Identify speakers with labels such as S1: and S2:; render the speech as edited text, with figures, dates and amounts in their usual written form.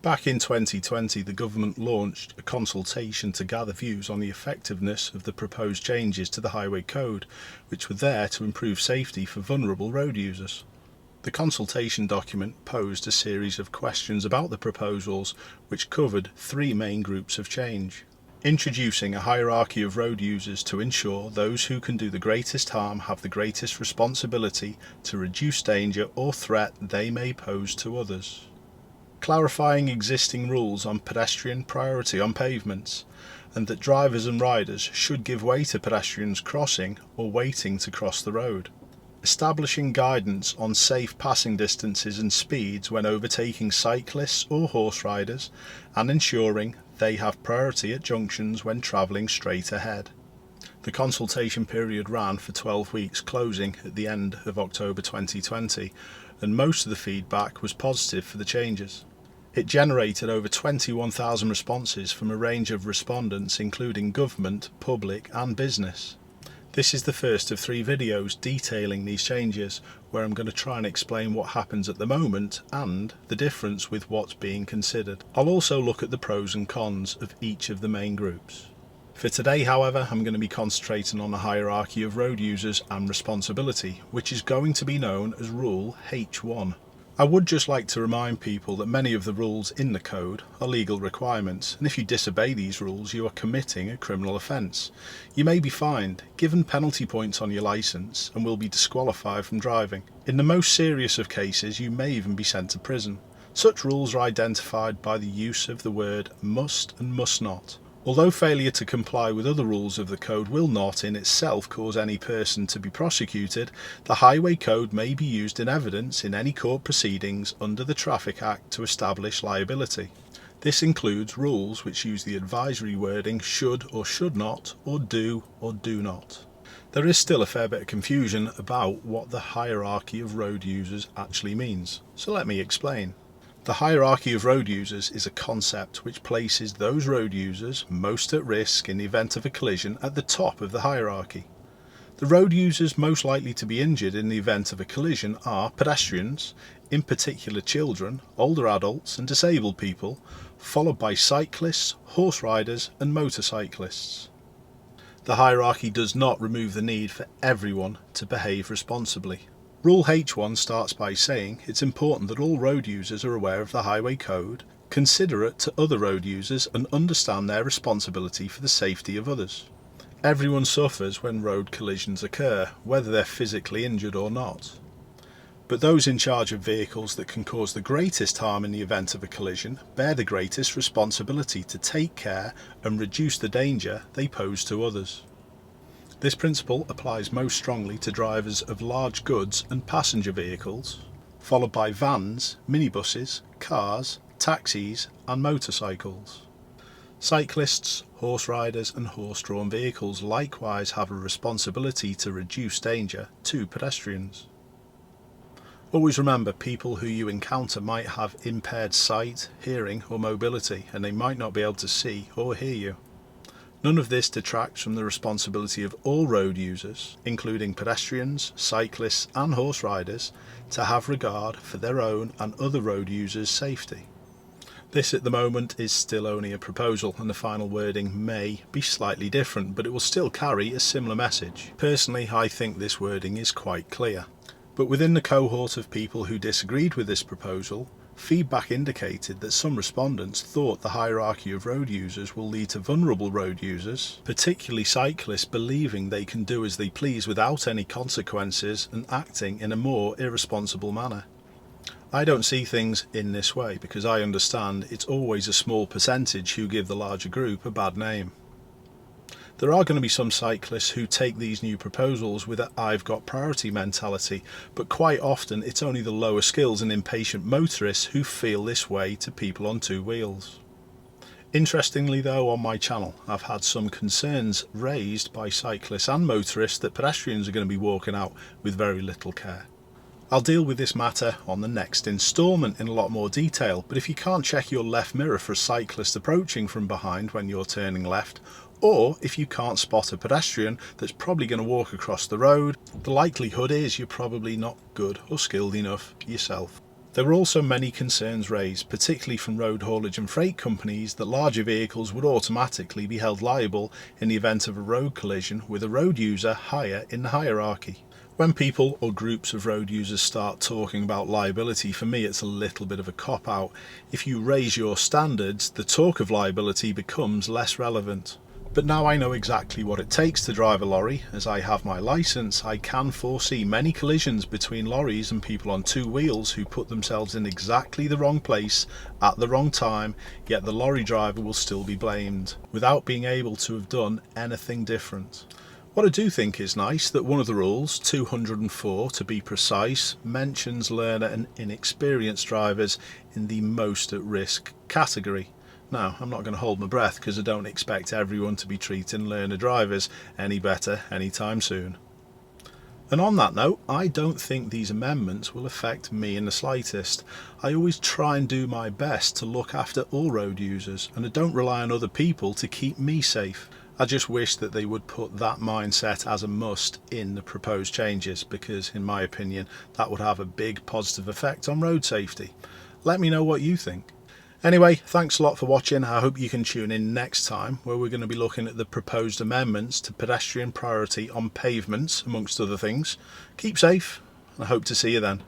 S1: Back in 2020, the government launched a consultation to gather views on the effectiveness of the proposed changes to the Highway Code, which were there to improve safety for vulnerable road users. The consultation document posed a series of questions about the proposals, which covered three main groups of change. Introducing a hierarchy of road users to ensure those who can do the greatest harm have the greatest responsibility to reduce danger or threat they may pose to others. Clarifying existing rules on pedestrian priority on pavements, and that drivers and riders should give way to pedestrians crossing or waiting to cross the road. Establishing guidance on safe passing distances and speeds when overtaking cyclists or horse riders, and ensuring they have priority at junctions when travelling straight ahead. The consultation period ran for 12 weeks, closing at the end of October 2020, and most of the feedback was positive for the changes. It generated over 21,000 responses from a range of respondents, including government, public and business. This is the first of 3 videos detailing these changes, where I'm going to try and explain what happens at the moment and the difference with what's being considered. I'll also look at the pros and cons of each of the main groups. For today, however, I'm going to be concentrating on the hierarchy of road users and responsibility, which is going to be known as Rule H1. I would just like to remind people that many of the rules in the code are legal requirements, and if you disobey these rules you are committing a criminal offence. You may be fined, given penalty points on your licence, and will be disqualified from driving. In the most serious of cases you may even be sent to prison. Such rules are identified by the use of the word must and must not. Although failure to comply with other rules of the code will not in itself cause any person to be prosecuted, the Highway Code may be used in evidence in any court proceedings under the Traffic Act to establish liability. This includes rules which use the advisory wording should or should not, or do not. There is still a fair bit of confusion about what the hierarchy of road users actually means, so let me explain. The hierarchy of road users is a concept which places those road users most at risk in the event of a collision at the top of the hierarchy. The road users most likely to be injured in the event of a collision are pedestrians, in particular children, older adults and disabled people, followed by cyclists, horse riders and motorcyclists. The hierarchy does not remove the need for everyone to behave responsibly. Rule H1 starts by saying it's important that all road users are aware of the Highway Code, considerate to other road users and understand their responsibility for the safety of others. Everyone suffers when road collisions occur, whether they're physically injured or not. But those in charge of vehicles that can cause the greatest harm in the event of a collision bear the greatest responsibility to take care and reduce the danger they pose to others. This principle applies most strongly to drivers of large goods and passenger vehicles, followed by vans, minibuses, cars, taxis and motorcycles. Cyclists, horse riders and horse-drawn vehicles likewise have a responsibility to reduce danger to pedestrians. Always remember, people who you encounter might have impaired sight, hearing or mobility, and they might not be able to see or hear you. None of this detracts from the responsibility of all road users, including pedestrians, cyclists and horse riders, to have regard for their own and other road users' safety. This at the moment is still only a proposal, and the final wording may be slightly different, but it will still carry a similar message. Personally, I think this wording is quite clear. But within the cohort of people who disagreed with this proposal, feedback indicated that some respondents thought the hierarchy of road users will lead to vulnerable road users, particularly cyclists, believing they can do as they please without any consequences and acting in a more irresponsible manner. I don't see things in this way because I understand it's always a small percentage who give the larger group a bad name. There are going to be some cyclists who take these new proposals with a "I've got priority" mentality, but quite often it's only the lower skills and impatient motorists who feel this way to people on 2 wheels. Interestingly though, on my channel I've had some concerns raised by cyclists and motorists that pedestrians are going to be walking out with very little care. I'll deal with this matter on the next instalment in a lot more detail, but if you can't check your left mirror for a cyclist approaching from behind when you're turning left, or if you can't spot a pedestrian that's probably going to walk across the road, the likelihood is you're probably not good or skilled enough yourself. There were also many concerns raised, particularly from road haulage and freight companies, that larger vehicles would automatically be held liable in the event of a road collision with a road user higher in the hierarchy. When people or groups of road users start talking about liability, for me it's a little bit of a cop-out. If you raise your standards, the talk of liability becomes less relevant. But now I know exactly what it takes to drive a lorry. As I have my licence, I can foresee many collisions between lorries and people on two wheels who put themselves in exactly the wrong place at the wrong time, yet the lorry driver will still be blamed, without being able to have done anything different. What I do think is nice that one of the rules, 204 to be precise, mentions learner and inexperienced drivers in the most at risk category. Now, I'm not going to hold my breath because I don't expect everyone to be treating learner drivers any better anytime soon. And on that note, I don't think these amendments will affect me in the slightest. I always try and do my best to look after all road users, and I don't rely on other people to keep me safe. I just wish that they would put that mindset as a must in the proposed changes, because in my opinion that would have a big positive effect on road safety. Let me know what you think. Anyway, thanks a lot for watching. I hope you can tune in next time, where we're going to be looking at the proposed amendments to pedestrian priority on pavements, amongst other things. Keep safe, and I hope to see you then.